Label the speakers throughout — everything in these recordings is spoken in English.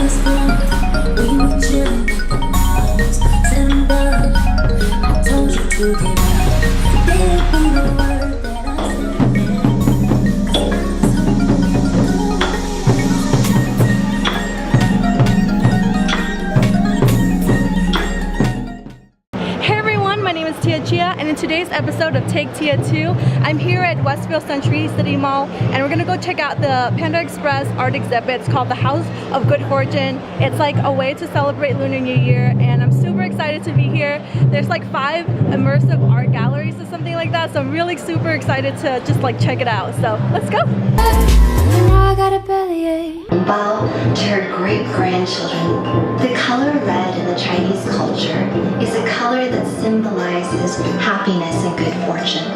Speaker 1: Westfield, we were chilling with the models. December, I told you to get out. Didn't mean a word that I
Speaker 2: and in today's episode of Take Tia 2, I'm here at Westfield Century City Mall, and we're gonna go check out the Panda Express art exhibit. It's called the House of Good Fortune. It's like a way to celebrate Lunar New Year, and I'm super excited to be here. There's like 5 immersive art galleries or something like that, so I'm really super excited to just like check it out. So let's go.
Speaker 3: Bow to her great-grandchildren. The color red in the Chinese culture is a color that symbolizes happiness and good fortune.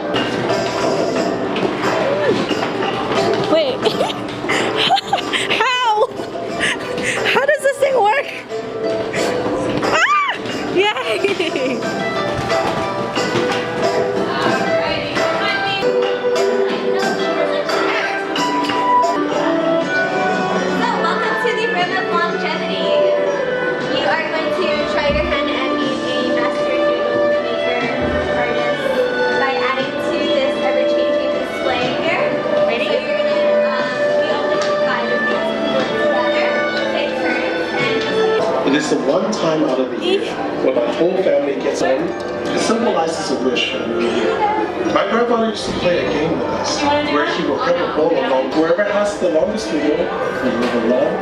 Speaker 2: Wait. How does this thing work? Ah! Yay!
Speaker 4: It is the one time out of the year when my whole family gets home. It symbolizes a wish for the new year. My grandfather used to play a game with us where he will put a bowl along. Whoever has the longest meal will live long.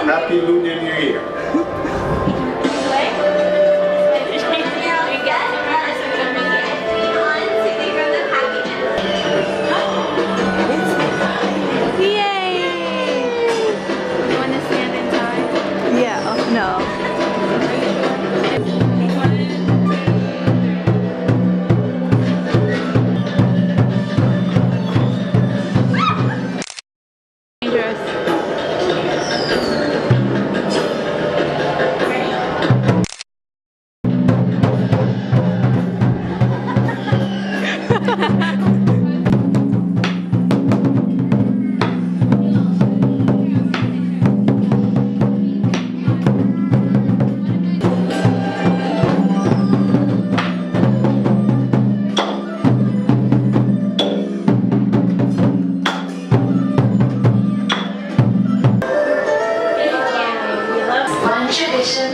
Speaker 4: Happy Lunar New Year.
Speaker 2: No.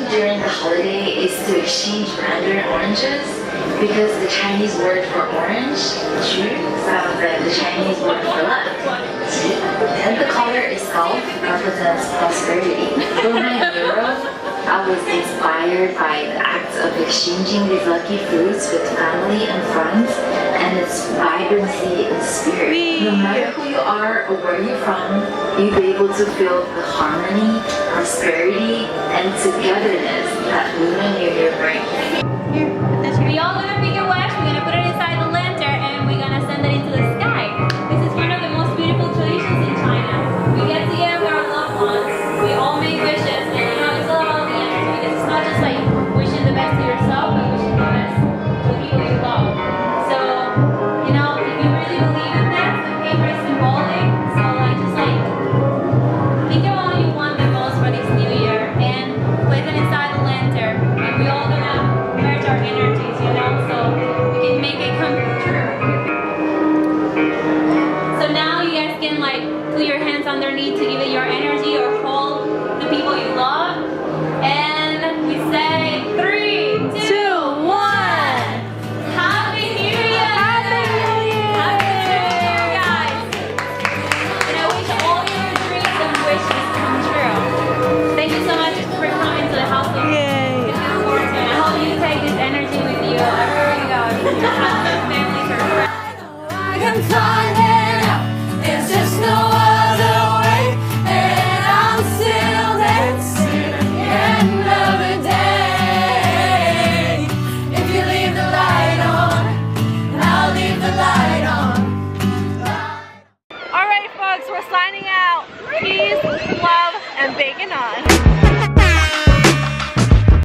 Speaker 3: During the holiday is to exchange mandarin oranges because the Chinese word for orange, chu, sounds like the Chinese word for love. And the color itself represents prosperity. When I'm in Europe, I was inspired by the act of exchanging these lucky fruits with family and friends and its vibrancy and spirit. No matter who you are or where you're from, you'll be able to feel the harmony, prosperity, and togetherness that Lunar New Year brings.
Speaker 5: We all gonna pick a wax, we're gonna put it inside the lantern, and we're gonna send it into the sky. This is one of the most beautiful traditions in China. We get together with our loved ones, we all make wishes, and you know, it's all about the energy, because it's not just like wishing the best to yourself, but wishing the best to the people you love. So, you know, if you really believe in this, the paper is symbolic, so like, just like, think about what you want the most for this new year, and place it inside the lantern, and we all gonna merge our energies, you know, so we can make it come true. So now you guys can like put your hands underneath to give it your energy or hold the people you love. And we say 3, 2, 1. Happy New Year! Happy New Year! Happy New Year, guys! And I wish all your dreams and wishes come true. Thank you so much for coming to the House of Good Fortune. I hope you take this energy with you everywhere you go. Your families or friends.
Speaker 1: I can find it out. There's just no other way, and I'm still dancing at the end of the day. If you leave the light on, I'll leave the light on.
Speaker 2: Alright folks, we're signing out. Peace, love, and bacon on.